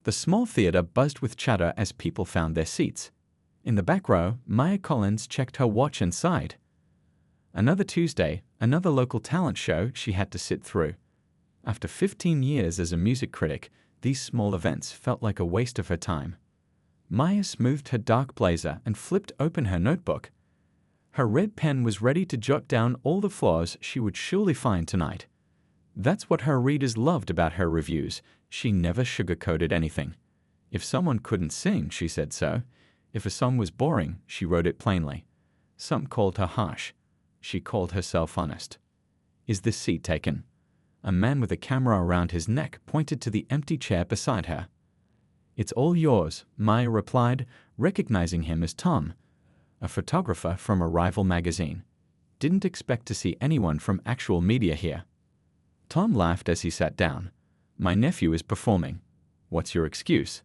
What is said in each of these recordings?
The small theater buzzed with chatter as people found their seats. In the back row, Maya Collins checked her watch and sighed. Another Tuesday, another local talent show she had to sit through. After 15 years as a music critic, these small events felt like a waste of her time. Maya smoothed her dark blazer and flipped open her notebook. Her red pen was ready to jot down all the flaws she would surely find tonight. That's what her readers loved about her reviews. She never sugarcoated anything. If someone couldn't sing, she said so. If a song was boring, she wrote it plainly. Some called her harsh. She called herself honest. "Is this seat taken?" A man with a camera around his neck pointed to the empty chair beside her. "It's all yours," Maya replied, recognizing him as Tom, a photographer from a rival magazine. "Didn't expect to see anyone from actual media here." Tom laughed as he sat down. "My nephew is performing." "What's your excuse?"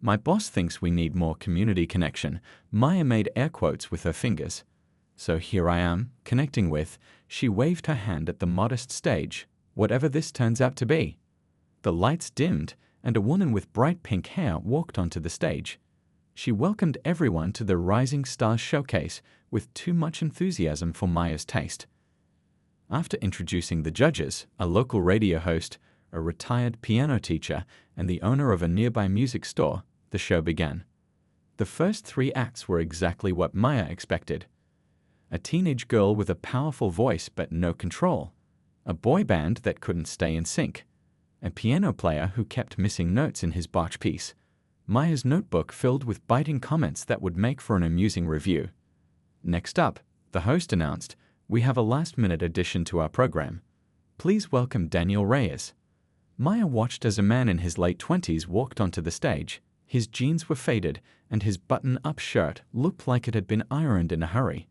"My boss thinks we need more community connection." Maya made air quotes with her fingers. "So here I am, connecting with," she waved her hand at the modest stage, "whatever this turns out to be." The lights dimmed, and a woman with bright pink hair walked onto the stage. She welcomed everyone to the Rising Stars Showcase with too much enthusiasm for Maya's taste. After introducing the judges, a local radio host, a retired piano teacher, and the owner of a nearby music store, the show began. The first 3 acts were exactly what Maya expected. A teenage girl with a powerful voice but no control, a boy band that couldn't stay in sync, a piano player who kept missing notes in his botch piece, Maya's notebook filled with biting comments that would make for an amusing review. Next up, the host announced, "We have a last-minute addition to our program. Please welcome Daniel Reyes." Maya watched as a man in his late 20s walked onto the stage. His jeans were faded, and his button-up shirt looked like it had been ironed in a hurry.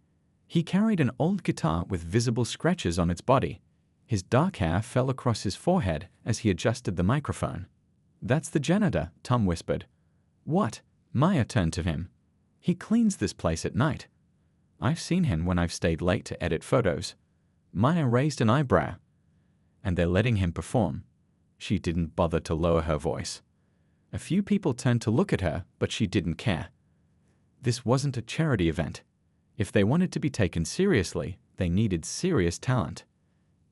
He carried an old guitar with visible scratches on its body. His dark hair fell across his forehead as he adjusted the microphone. "That's the janitor," Tom whispered. "What?" Maya turned to him. "He cleans this place at night. I've seen him when I've stayed late to edit photos." Maya raised an eyebrow. "And they're letting him perform." She didn't bother to lower her voice. A few people turned to look at her, but she didn't care. This wasn't a charity event. If they wanted to be taken seriously, they needed serious talent.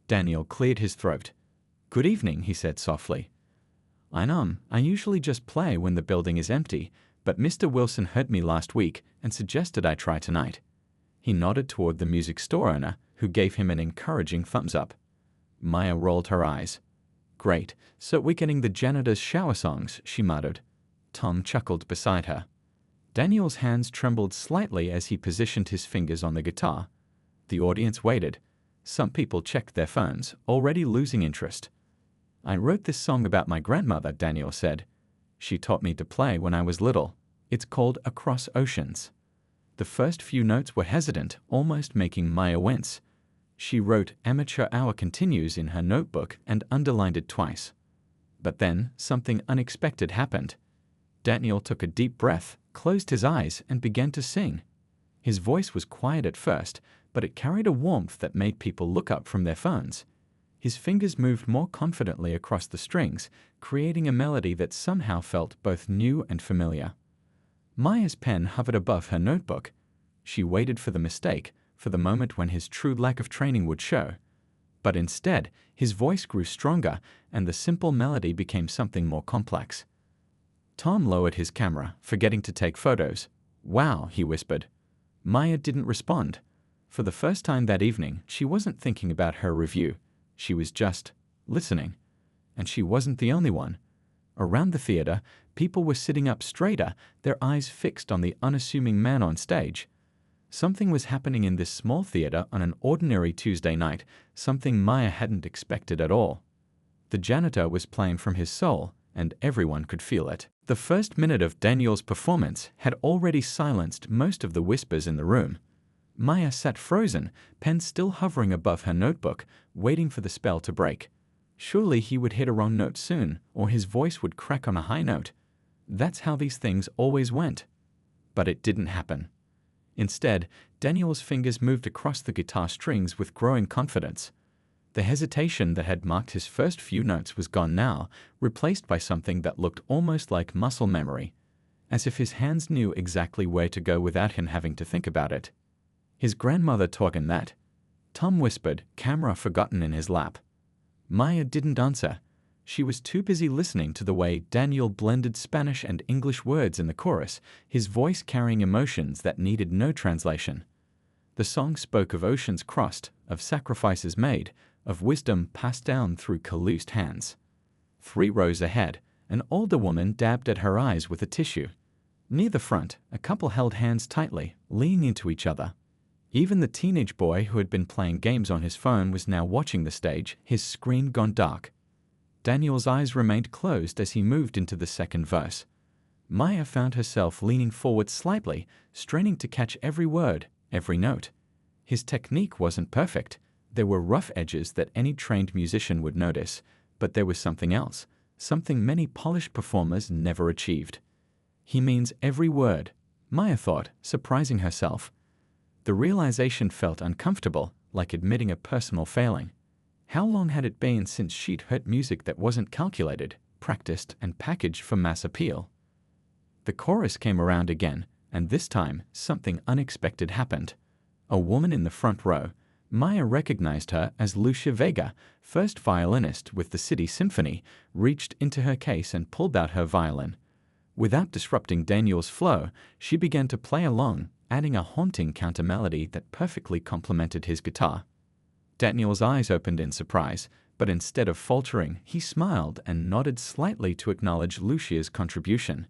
Daniel cleared his throat. "Good evening," he said softly. I usually just play when the building is empty, but Mr. Wilson heard me last week and suggested I try tonight." He nodded toward the music store owner, who gave him an encouraging thumbs up. Maya rolled her eyes. "Great, so we're getting the janitor's shower songs," she muttered. Tom chuckled beside her. Daniel's hands trembled slightly as he positioned his fingers on the guitar. The audience waited. Some people checked their phones, already losing interest. "I wrote this song about my grandmother," Daniel said. "She taught me to play when I was little. It's called Across Oceans." The first few notes were hesitant, almost making Maya wince. She wrote "Amateur Hour Continues" in her notebook and underlined it twice. But then, something unexpected happened. Daniel took a deep breath, closed his eyes, and began to sing. His voice was quiet at first, but it carried a warmth that made people look up from their phones. His fingers moved more confidently across the strings, creating a melody that somehow felt both new and familiar. Maya's pen hovered above her notebook. She waited for the mistake, for the moment when his true lack of training would show. But instead, his voice grew stronger, and the simple melody became something more complex. Tom lowered his camera, forgetting to take photos. "Wow," he whispered. Maya didn't respond. For the first time that evening, she wasn't thinking about her review. She was just listening. And she wasn't the only one. Around the theater, people were sitting up straighter, their eyes fixed on the unassuming man on stage. Something was happening in this small theater on an ordinary Tuesday night, something Maya hadn't expected at all. The janitor was playing from his soul, and everyone could feel it. The first minute of Daniel's performance had already silenced most of the whispers in the room. Maya sat frozen, pen still hovering above her notebook, waiting for the spell to break. Surely he would hit a wrong note soon, or his voice would crack on a high note. That's how these things always went. But it didn't happen. Instead, Daniel's fingers moved across the guitar strings with growing confidence. The hesitation that had marked his first few notes was gone now, replaced by something that looked almost like muscle memory, as if his hands knew exactly where to go without him having to think about it. His grandmother taught him that. Tom whispered, camera forgotten in his lap. Maya didn't answer. She was too busy listening to the way Daniel blended Spanish and English words in the chorus, his voice carrying emotions that needed no translation. The song spoke of oceans crossed, of sacrifices made, of wisdom passed down through calloused hands. 3 rows ahead, an older woman dabbed at her eyes with a tissue. Near the front, a couple held hands tightly, leaning into each other. Even the teenage boy who had been playing games on his phone was now watching the stage, his screen gone dark. Daniel's eyes remained closed as he moved into the second verse. Maya found herself leaning forward slightly, straining to catch every word, every note. His technique wasn't perfect. There were rough edges that any trained musician would notice, but there was something else, something many polished performers never achieved. He means every word, Maya thought, surprising herself. The realization felt uncomfortable, like admitting a personal failing. How long had it been since she'd heard music that wasn't calculated, practiced, and packaged for mass appeal? The chorus came around again, and this time something unexpected happened. A woman in the front row, Maya recognized her as Lucia Vega, first violinist with the City Symphony, reached into her case and pulled out her violin. Without disrupting Daniel's flow, she began to play along, adding a haunting counter-melody that perfectly complemented his guitar. Daniel's eyes opened in surprise, but instead of faltering, he smiled and nodded slightly to acknowledge Lucia's contribution.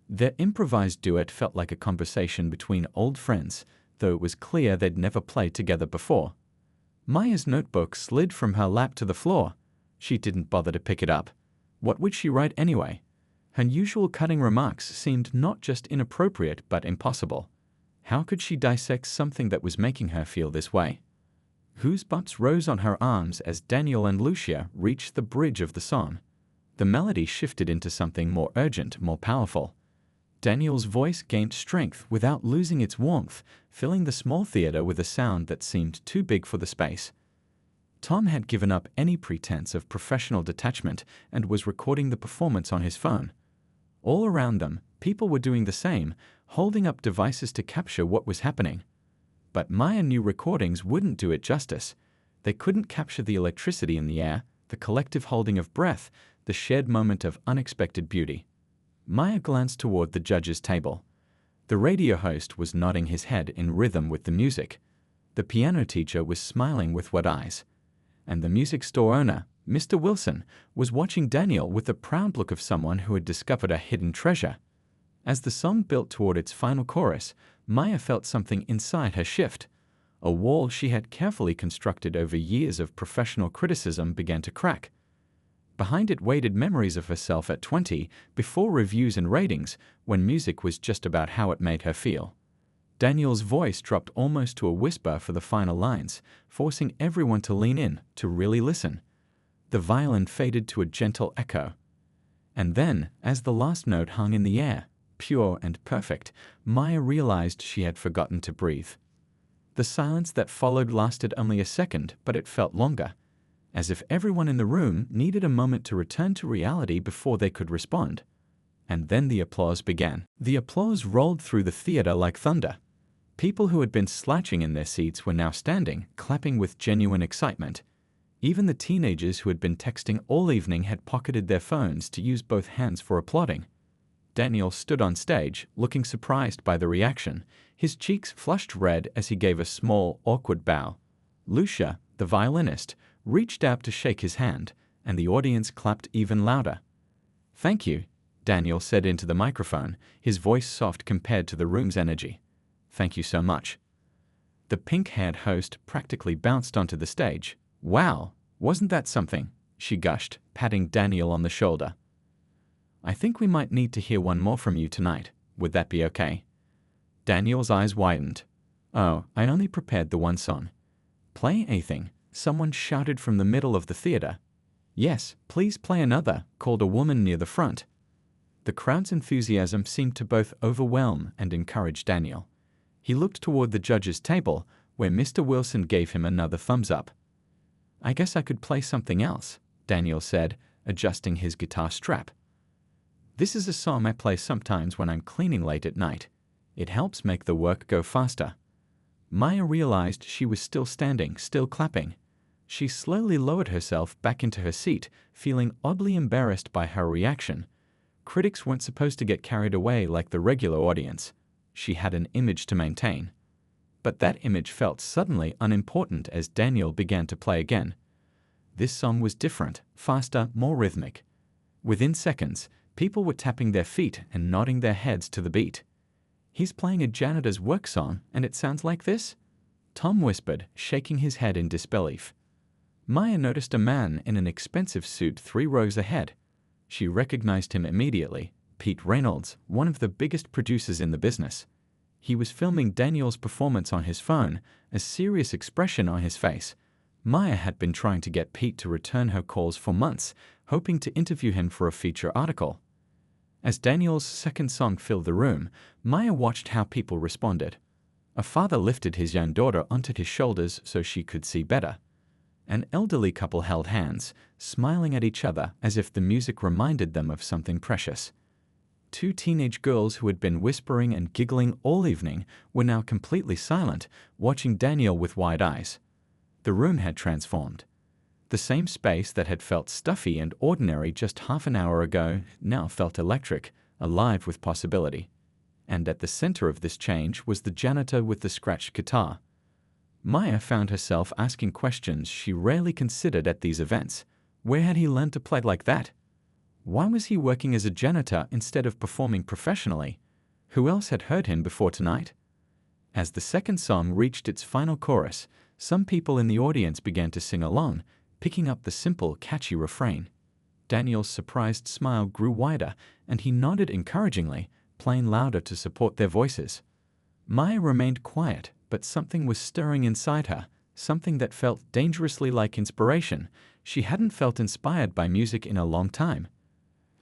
Their improvised duet felt like a conversation between old friends, though it was clear they'd never played together before. Maya's notebook slid from her lap to the floor. She didn't bother to pick it up. What would she write anyway? Her usual cutting remarks seemed not just inappropriate but impossible. How could she dissect something that was making her feel this way? Goosebumps rose on her arms as Daniel and Lucia reached the bridge of the song. The melody shifted into something more urgent, more powerful. Daniel's voice gained strength without losing its warmth, filling the small theater with a sound that seemed too big for the space. Tom had given up any pretense of professional detachment and was recording the performance on his phone. All around them, people were doing the same, holding up devices to capture what was happening. But Maya knew recordings wouldn't do it justice. They couldn't capture the electricity in the air, the collective holding of breath, the shared moment of unexpected beauty. Maya glanced toward the judge's table. The radio host was nodding his head in rhythm with the music. The piano teacher was smiling with wet eyes. And the music store owner, Mr. Wilson, was watching Daniel with the proud look of someone who had discovered a hidden treasure. As the song built toward its final chorus, Maya felt something inside her shift. A wall she had carefully constructed over years of professional criticism began to crack. Behind it waited memories of herself at 20, before reviews and ratings, when music was just about how it made her feel. Daniel's voice dropped almost to a whisper for the final lines, forcing everyone to lean in, to really listen. The violin faded to a gentle echo. And then, as the last note hung in the air, pure and perfect, Maya realized she had forgotten to breathe. The silence that followed lasted only a second, but it felt longer, as if everyone in the room needed a moment to return to reality before they could respond. And then the applause began. The applause rolled through the theater like thunder. People who had been slouching in their seats were now standing, clapping with genuine excitement. Even the teenagers who had been texting all evening had pocketed their phones to use both hands for applauding. Daniel stood on stage, looking surprised by the reaction. His cheeks flushed red as he gave a small, awkward bow. Lucia, the violinist, reached out to shake his hand, and the audience clapped even louder. "Thank you," Daniel said into the microphone, his voice soft compared to the room's energy. "Thank you so much." The pink-haired host practically bounced onto the stage. "Wow, wasn't that something?" she gushed, patting Daniel on the shoulder. "I think we might need to hear one more from you tonight. Would that be okay?" Daniel's eyes widened. "Oh, I only prepared the one song." "Play anything," someone shouted from the middle of the theater. "Yes, please play another," called a woman near the front. The crowd's enthusiasm seemed to both overwhelm and encourage Daniel. He looked toward the judge's table, where Mr. Wilson gave him another thumbs up. I guess I could play something else, Daniel said, adjusting his guitar strap. This is a song I play sometimes when I'm cleaning late at night. It helps make the work go faster. Maya realized she was still standing, still clapping. She slowly lowered herself back into her seat, feeling oddly embarrassed by her reaction. Critics weren't supposed to get carried away like the regular audience. She had an image to maintain. But that image felt suddenly unimportant as Daniel began to play again. This song was different, faster, more rhythmic. Within seconds, people were tapping their feet and nodding their heads to the beat. He's playing a janitor's work song, and it sounds like this? Tom whispered, shaking his head in disbelief. Maya noticed a man in an expensive suit 3 rows ahead. She recognized him immediately, Pete Reynolds, one of the biggest producers in the business. He was filming Daniel's performance on his phone, a serious expression on his face. Maya had been trying to get Pete to return her calls for months, hoping to interview him for a feature article. As Daniel's second song filled the room, Maya watched how people responded. A father lifted his young daughter onto his shoulders so she could see better. An elderly couple held hands, smiling at each other as if the music reminded them of something precious. 2 teenage girls who had been whispering and giggling all evening were now completely silent, watching Daniel with wide eyes. The room had transformed. The same space that had felt stuffy and ordinary just half an hour ago now felt electric, alive with possibility. And at the center of this change was the janitor with the scratched guitar. Maya found herself asking questions she rarely considered at these events. Where had he learned to play like that? Why was he working as a janitor instead of performing professionally? Who else had heard him before tonight? As the second song reached its final chorus, some people in the audience began to sing along, picking up the simple, catchy refrain. Daniel's surprised smile grew wider, and he nodded encouragingly, playing louder to support their voices. Maya remained quiet, but something was stirring inside her, something that felt dangerously like inspiration. She hadn't felt inspired by music in a long time.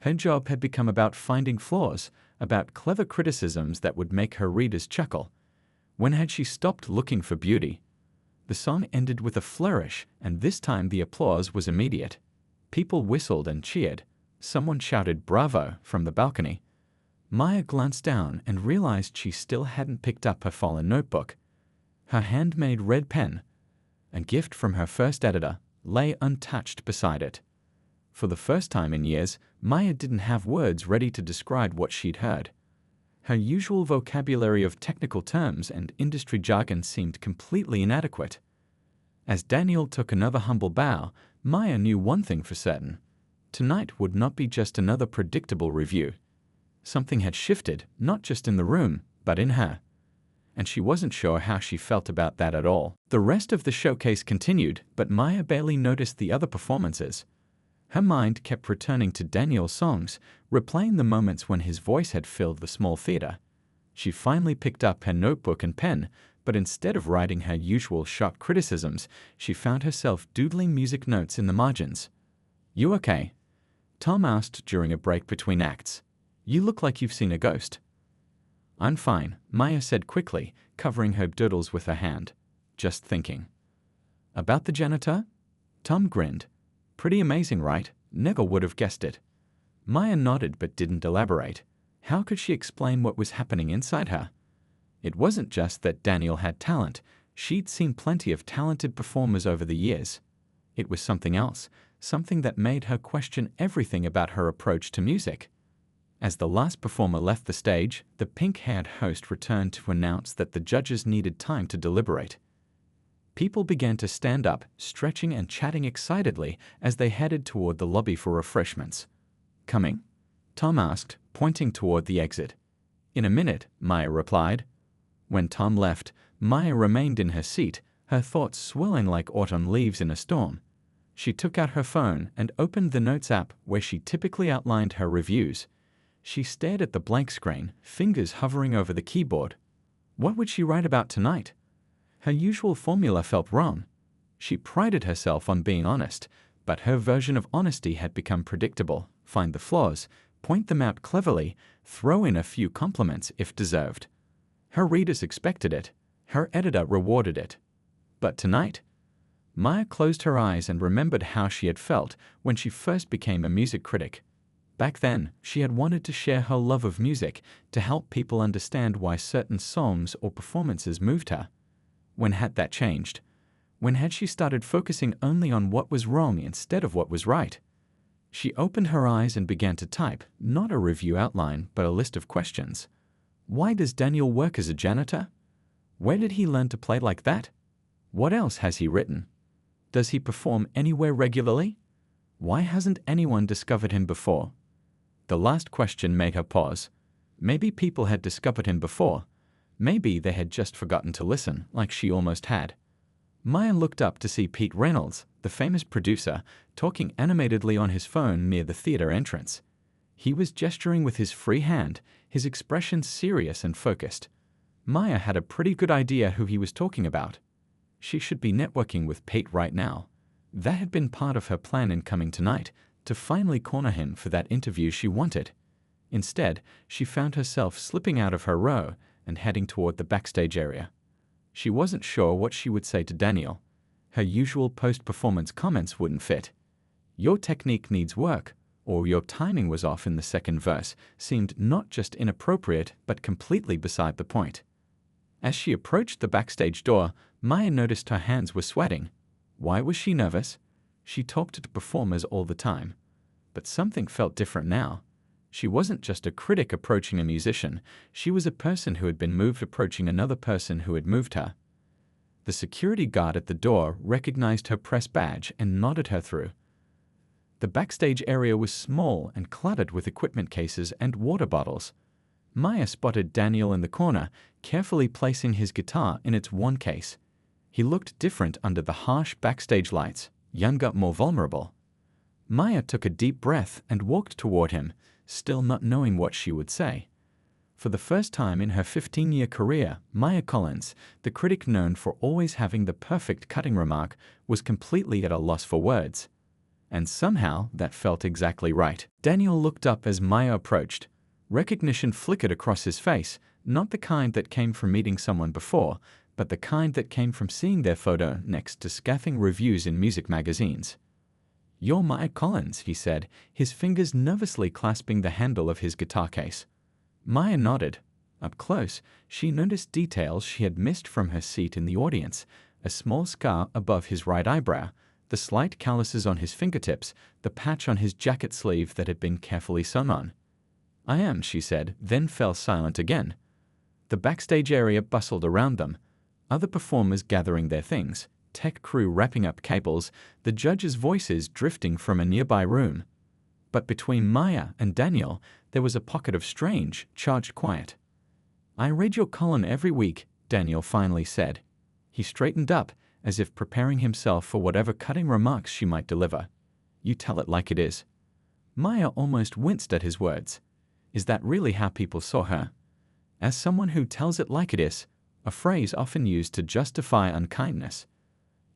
Her job had become about finding flaws, about clever criticisms that would make her readers chuckle. When had she stopped looking for beauty? The song ended with a flourish, and this time the applause was immediate. People whistled and cheered. Someone shouted "Bravo" from the balcony. Maya glanced down and realized she still hadn't picked up her fallen notebook. Her handmade red pen, a gift from her first editor, lay untouched beside it. For the first time in years, Maya didn't have words ready to describe what she'd heard. Her usual vocabulary of technical terms and industry jargon seemed completely inadequate. As Daniel took another humble bow, Maya knew one thing for certain. Tonight would not be just another predictable review. Something had shifted, not just in the room, but in her. And she wasn't sure how she felt about that at all. The rest of the showcase continued, but Maya barely noticed the other performances. Her mind kept returning to Daniel's songs, replaying the moments when his voice had filled the small theater. She finally picked up her notebook and pen, but instead of writing her usual sharp criticisms, she found herself doodling music notes in the margins. "You okay?" Tom asked during a break between acts. "You look like you've seen a ghost." "I'm fine," Maya said quickly, covering her doodles with her hand. "Just thinking." "About the janitor?" Tom grinned. "Pretty amazing, right? Never would have guessed it." Maya nodded but didn't elaborate. How could she explain what was happening inside her? It wasn't just that Daniel had talent. She'd seen plenty of talented performers over the years. It was something else, something that made her question everything about her approach to music. As the last performer left the stage, the pink-haired host returned to announce that the judges needed time to deliberate. People began to stand up, stretching and chatting excitedly as they headed toward the lobby for refreshments. "Coming?" Tom asked, pointing toward the exit. "In a minute," Maya replied. When Tom left, Maya remained in her seat, her thoughts swirling like autumn leaves in a storm. She took out her phone and opened the Notes app where she typically outlined her reviews. She stared at the blank screen, fingers hovering over the keyboard. What would she write about tonight? Her usual formula felt wrong. She prided herself on being honest, but her version of honesty had become predictable. Find the flaws, point them out cleverly, throw in a few compliments if deserved. Her readers expected it. Her editor rewarded it. But tonight? Maya closed her eyes and remembered how she had felt when she first became a music critic. Back then, she had wanted to share her love of music to help people understand why certain songs or performances moved her. When had that changed? When had she started focusing only on what was wrong instead of what was right? She opened her eyes and began to type, not a review outline, but a list of questions. Why does Daniel work as a janitor? Where did he learn to play like that? What else has he written? Does he perform anywhere regularly? Why hasn't anyone discovered him before? The last question made her pause. Maybe people had discovered him before. Maybe they had just forgotten to listen, like she almost had. Maya looked up to see Pete Reynolds, the famous producer, talking animatedly on his phone near the theater entrance. He was gesturing with his free hand, his expression serious and focused. Maya had a pretty good idea who he was talking about. She should be networking with Pete right now. That had been part of her plan in coming tonight, to finally corner him for that interview she wanted. Instead, she found herself slipping out of her row and heading toward the backstage area. She wasn't sure what she would say to Daniel. Her usual post-performance comments wouldn't fit. Your technique needs work, or your timing was off in the second verse, seemed not just inappropriate but completely beside the point. As she approached the backstage door, Maya noticed her hands were sweating. Why was she nervous? She talked to performers all the time. But something felt different now. She wasn't just a critic approaching a musician, she was a person who had been moved approaching another person who had moved her. The security guard at the door recognized her press badge and nodded her through. The backstage area was small and cluttered with equipment cases and water bottles. Maya spotted Daniel in the corner, carefully placing his guitar in its one case. He looked different under the harsh backstage lights, younger, more vulnerable. Maya took a deep breath and walked toward him, still not knowing what she would say. For the first time in her 15-year career, Maya Collins, the critic known for always having the perfect cutting remark, was completely at a loss for words. And somehow that felt exactly right. Daniel looked up as Maya approached. Recognition flickered across his face, not the kind that came from meeting someone before, but the kind that came from seeing their photo next to scathing reviews in music magazines. "You're Maya Collins," he said, his fingers nervously clasping the handle of his guitar case. Maya nodded. Up close, she noticed details she had missed from her seat in the audience: a small scar above his right eyebrow, the slight calluses on his fingertips, the patch on his jacket sleeve that had been carefully sewn on. "I am," she said, then fell silent again. The backstage area bustled around them, other performers gathering their things, tech crew wrapping up cables, the judges' voices drifting from a nearby room. But between Maya and Daniel, there was a pocket of strange, charged quiet. "I read your column every week," Daniel finally said. He straightened up, as if preparing himself for whatever cutting remarks she might deliver. "You tell it like it is." Maya almost winced at his words. Is that really how people saw her? As someone who tells it like it is, a phrase often used to justify unkindness.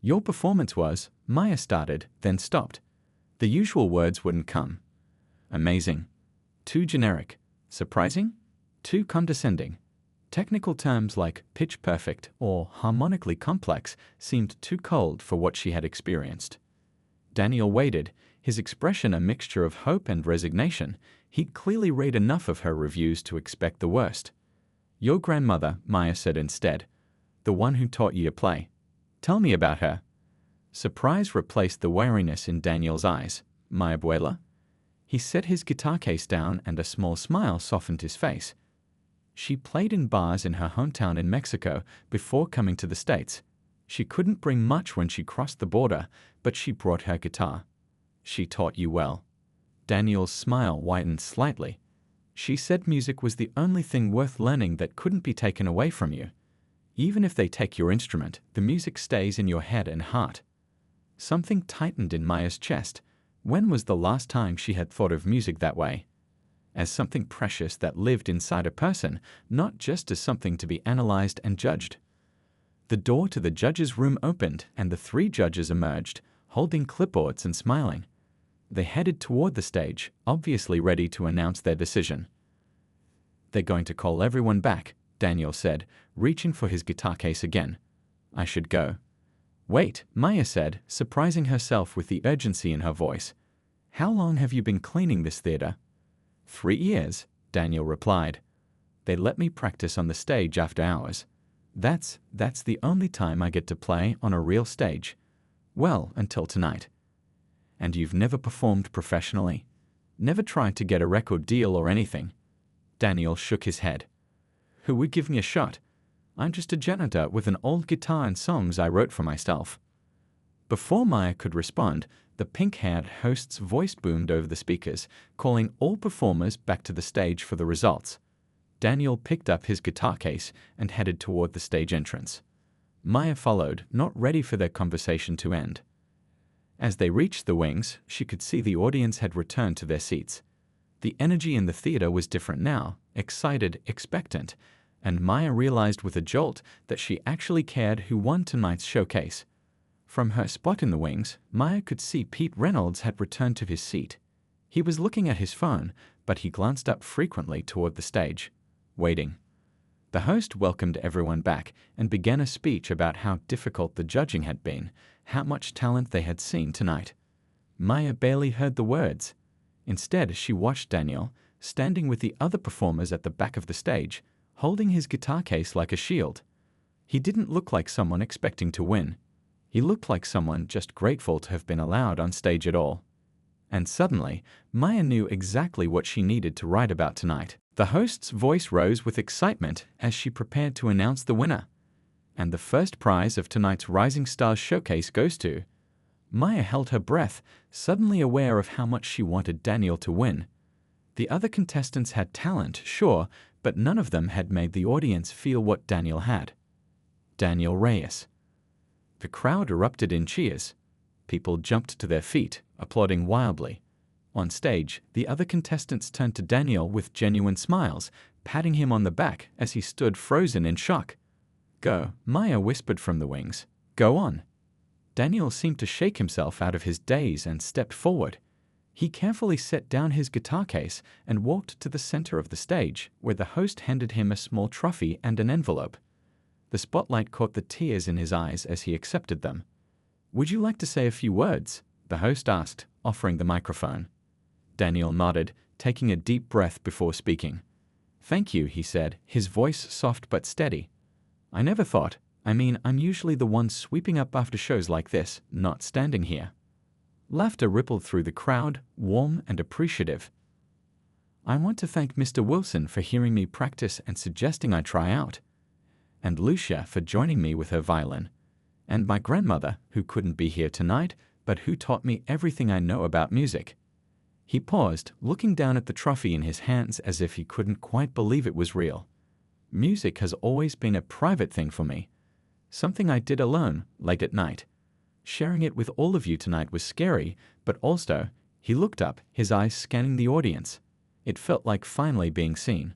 "Your performance was," Maya started, then stopped. The usual words wouldn't come. Amazing. Too generic. Surprising? Too condescending. Technical terms like pitch perfect or harmonically complex seemed too cold for what she had experienced. Daniel waited, his expression a mixture of hope and resignation. He'd clearly read enough of her reviews to expect the worst. "Your grandmother," Maya said instead. "The one who taught you to play. Tell me about her." Surprise replaced the wariness in Daniel's eyes. "My abuela?" He set his guitar case down and a small smile softened his face. "She played in bars in her hometown in Mexico before coming to the States. She couldn't bring much when she crossed the border, but she brought her guitar. She taught you well." Daniel's smile widened slightly. "She said music was the only thing worth learning that couldn't be taken away from you. Even if they take your instrument, the music stays in your head and heart." Something tightened in Maya's chest. When was the last time she had thought of music that way? As something precious that lived inside a person, not just as something to be analyzed and judged. The door to the judges' room opened and the three judges emerged, holding clipboards and smiling. They headed toward the stage, obviously ready to announce their decision. "They're going to call everyone back," Daniel said, reaching for his guitar case again. "I should go." Wait, Maya said, surprising herself with the urgency in her voice. How long have you been cleaning this theater? 3 years, Daniel replied. They let me practice on the stage after hours. That's the only time I get to play on a real stage. Well, until tonight. And you've never performed professionally? Never tried to get a record deal or anything? Daniel shook his head. Who would give me a shot? I'm just a janitor with an old guitar and songs I wrote for myself. Before Maya could respond, the pink-haired host's voice boomed over the speakers, calling all performers back to the stage for the results. Daniel picked up his guitar case and headed toward the stage entrance. Maya followed, not ready for their conversation to end. As they reached the wings, she could see the audience had returned to their seats. The energy in the theater was different now, excited, expectant, and Maya realized with a jolt that she actually cared who won tonight's showcase. From her spot in the wings, Maya could see Pete Reynolds had returned to his seat. He was looking at his phone, but he glanced up frequently toward the stage, waiting. The host welcomed everyone back and began a speech about how difficult the judging had been, how much talent they had seen tonight. Maya barely heard the words. Instead, she watched Daniel, standing with the other performers at the back of the stage, holding his guitar case like a shield. He didn't look like someone expecting to win. He looked like someone just grateful to have been allowed on stage at all. And suddenly, Maya knew exactly what she needed to write about tonight. The host's voice rose with excitement as she prepared to announce the winner. And the first prize of tonight's Rising Stars Showcase goes to... Maya held her breath, suddenly aware of how much she wanted Daniel to win. The other contestants had talent, sure, but none of them had made the audience feel what Daniel had. Daniel Reyes. The crowd erupted in cheers. People jumped to their feet, applauding wildly. On stage, the other contestants turned to Daniel with genuine smiles, patting him on the back as he stood frozen in shock. Go, Maya whispered from the wings. Go on. Daniel seemed to shake himself out of his daze and stepped forward. He carefully set down his guitar case and walked to the center of the stage, where the host handed him a small trophy and an envelope. The spotlight caught the tears in his eyes as he accepted them. Would you like to say a few words? The host asked, offering the microphone. Daniel nodded, taking a deep breath before speaking. Thank you, he said, his voice soft but steady. I never thought, I'm usually the one sweeping up after shows like this, not standing here. Laughter rippled through the crowd, warm and appreciative. I want to thank Mr. Wilson for hearing me practice and suggesting I try out. And Lucia for joining me with her violin. And my grandmother, who couldn't be here tonight, but who taught me everything I know about music. He paused, looking down at the trophy in his hands as if he couldn't quite believe it was real. Music has always been a private thing for me. Something I did alone, late at night. Sharing it with all of you tonight was scary, but also, he looked up, his eyes scanning the audience. It felt like finally being seen.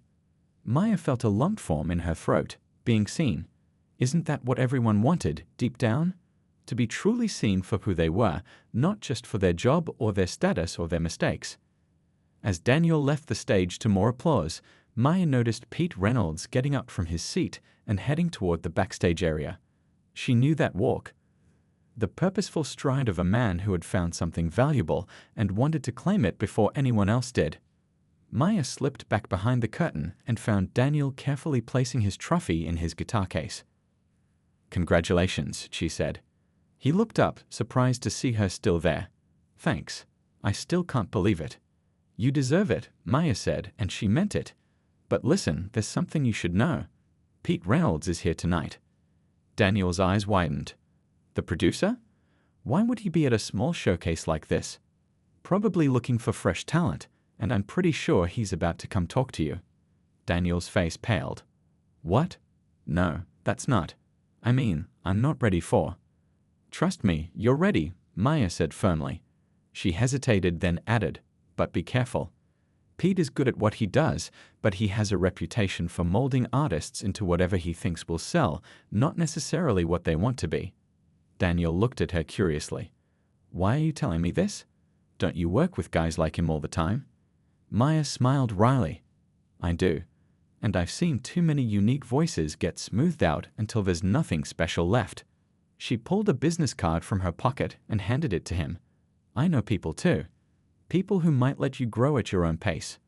Maya felt a lump form in her throat, being seen. Isn't that what everyone wanted, deep down? To be truly seen for who they were, not just for their job or their status or their mistakes. As Daniel left the stage to more applause, Maya noticed Pete Reynolds getting up from his seat and heading toward the backstage area. She knew that walk. The purposeful stride of a man who had found something valuable and wanted to claim it before anyone else did. Maya slipped back behind the curtain and found Daniel carefully placing his trophy in his guitar case. Congratulations, she said. He looked up, surprised to see her still there. Thanks. I still can't believe it. You deserve it, Maya said, and she meant it. But listen, there's something you should know. Pete Reynolds is here tonight. Daniel's eyes widened. The producer? Why would he be at a small showcase like this? Probably looking for fresh talent, and I'm pretty sure he's about to come talk to you. Daniel's face paled. What? No, that's not. I'm not ready for. Trust me, you're ready, Maya said firmly. She hesitated, then added, but be careful. Pete is good at what he does, but he has a reputation for molding artists into whatever he thinks will sell, not necessarily what they want to be. Daniel looked at her curiously. Why are you telling me this? Don't you work with guys like him all the time? Maya smiled wryly. I do. And I've seen too many unique voices get smoothed out until there's nothing special left. She pulled a business card from her pocket and handed it to him. I know people too. People who might let you grow at your own pace.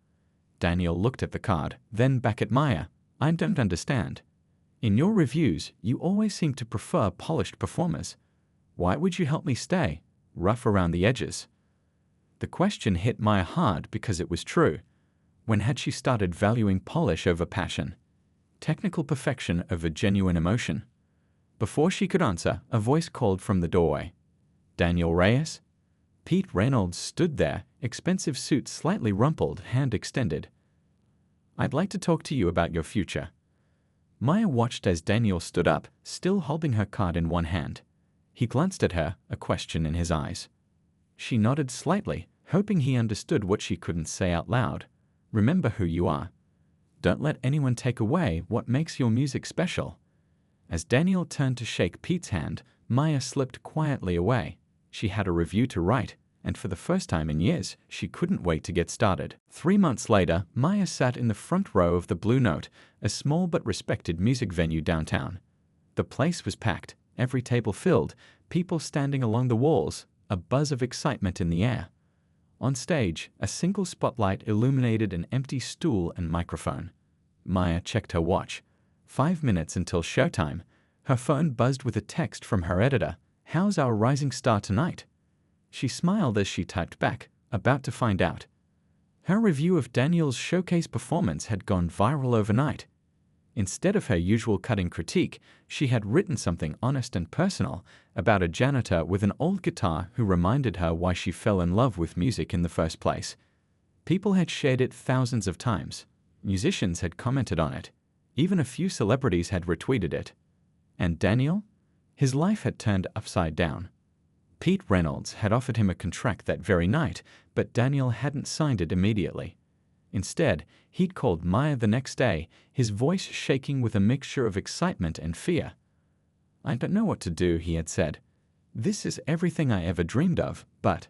Daniel looked at the card, then back at Maya. I don't understand. In your reviews, you always seem to prefer polished performers. Why would you help me stay rough around the edges? The question hit Maya hard because it was true. When had she started valuing polish over passion? Technical perfection over genuine emotion? Before she could answer, a voice called from the doorway. Daniel Reyes? Pete Reynolds stood there, expensive suit slightly rumpled, hand extended. I'd like to talk to you about your future. Maya watched as Daniel stood up, still holding her card in one hand. He glanced at her, a question in his eyes. She nodded slightly, hoping he understood what she couldn't say out loud. Remember who you are. Don't let anyone take away what makes your music special. As Daniel turned to shake Pete's hand, Maya slipped quietly away. She had a review to write, and for the first time in years, she couldn't wait to get started. 3 months later, Maya sat in the front row of the Blue Note, a small but respected music venue downtown. The place was packed, every table filled, people standing along the walls, a buzz of excitement in the air. On stage, a single spotlight illuminated an empty stool and microphone. Maya checked her watch. 5 minutes until showtime. Her phone buzzed with a text from her editor. How's our rising star tonight? She smiled as she typed back, about to find out. Her review of Daniel's showcase performance had gone viral overnight. Instead of her usual cutting critique, she had written something honest and personal about a janitor with an old guitar who reminded her why she fell in love with music in the first place. People had shared it thousands of times. Musicians had commented on it. Even a few celebrities had retweeted it. And Daniel? His life had turned upside down. Pete Reynolds had offered him a contract that very night, but Daniel hadn't signed it immediately. Instead, he'd called Maya the next day, his voice shaking with a mixture of excitement and fear. I don't know what to do, he had said. This is everything I ever dreamed of, but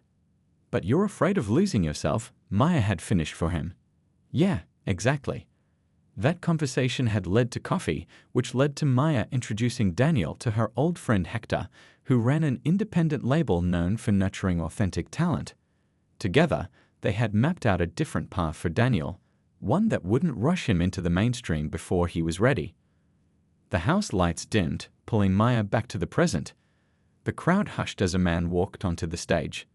you're afraid of losing yourself, Maya had finished for him. Yeah, exactly. That conversation had led to coffee, which led to Maya introducing Daniel to her old friend Hector, who ran an independent label known for nurturing authentic talent. Together, they had mapped out a different path for Daniel, one that wouldn't rush him into the mainstream before he was ready. The house lights dimmed, pulling Maya back to the present. The crowd hushed as a man walked onto the stage.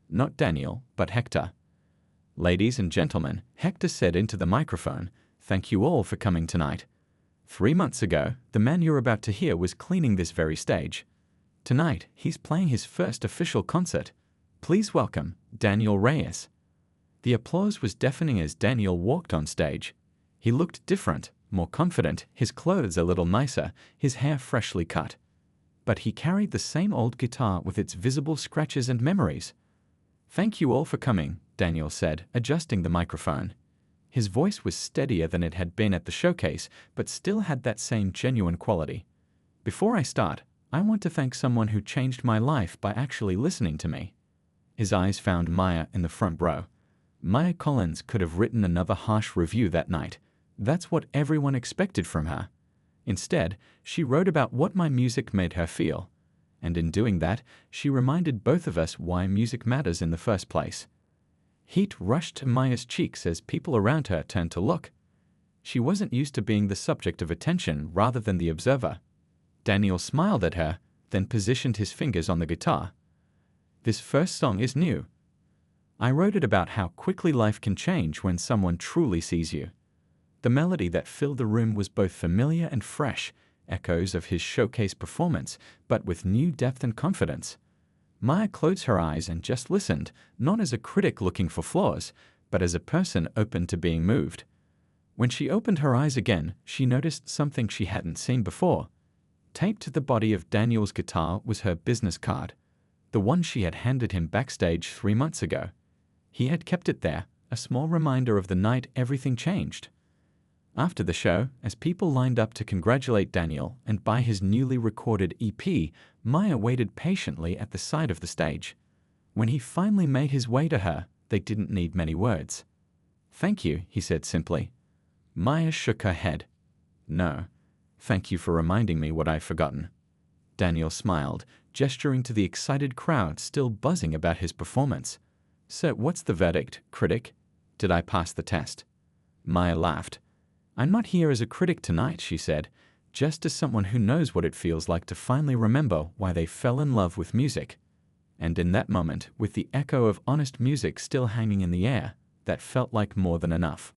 Not Daniel, but Hector. Ladies and gentlemen, Hector said into the microphone, thank you all for coming tonight. 3 months ago, the man you're about to hear was cleaning this very stage. Tonight, he's playing his first official concert. Please welcome Daniel Reyes. The applause was deafening as Daniel walked on stage. He looked different, more confident, his clothes a little nicer, his hair freshly cut. But he carried the same old guitar with its visible scratches and memories. Thank you all for coming, Daniel said, adjusting the microphone. His voice was steadier than it had been at the showcase, but still had that same genuine quality. Before I start, I want to thank someone who changed my life by actually listening to me. His eyes found Maya in the front row. Maya Collins could have written another harsh review that night. That's what everyone expected from her. Instead, she wrote about what my music made her feel. And in doing that, she reminded both of us why music matters in the first place. Heat rushed to Maya's cheeks as people around her turned to look. She wasn't used to being the subject of attention rather than the observer. Daniel smiled at her, then positioned his fingers on the guitar. This first song is new. I wrote it about how quickly life can change when someone truly sees you. The melody that filled the room was both familiar and fresh, echoes of his showcase performance, but with new depth and confidence. Maya closed her eyes and just listened, not as a critic looking for flaws, but as a person open to being moved. When she opened her eyes again, she noticed something she hadn't seen before. Taped to the body of Daniel's guitar was her business card, the one she had handed him backstage 3 months ago. He had kept it there, a small reminder of the night everything changed. After the show, as people lined up to congratulate Daniel and buy his newly recorded EP, Maya waited patiently at the side of the stage. When he finally made his way to her, they didn't need many words. Thank you, he said simply. Maya shook her head. No, thank you for reminding me what I've forgotten. Daniel smiled, gesturing to the excited crowd still buzzing about his performance. So what's the verdict, critic? Did I pass the test? Maya laughed. I'm not here as a critic tonight, she said, just as someone who knows what it feels like to finally remember why they fell in love with music. And in that moment, with the echo of honest music still hanging in the air, that felt like more than enough.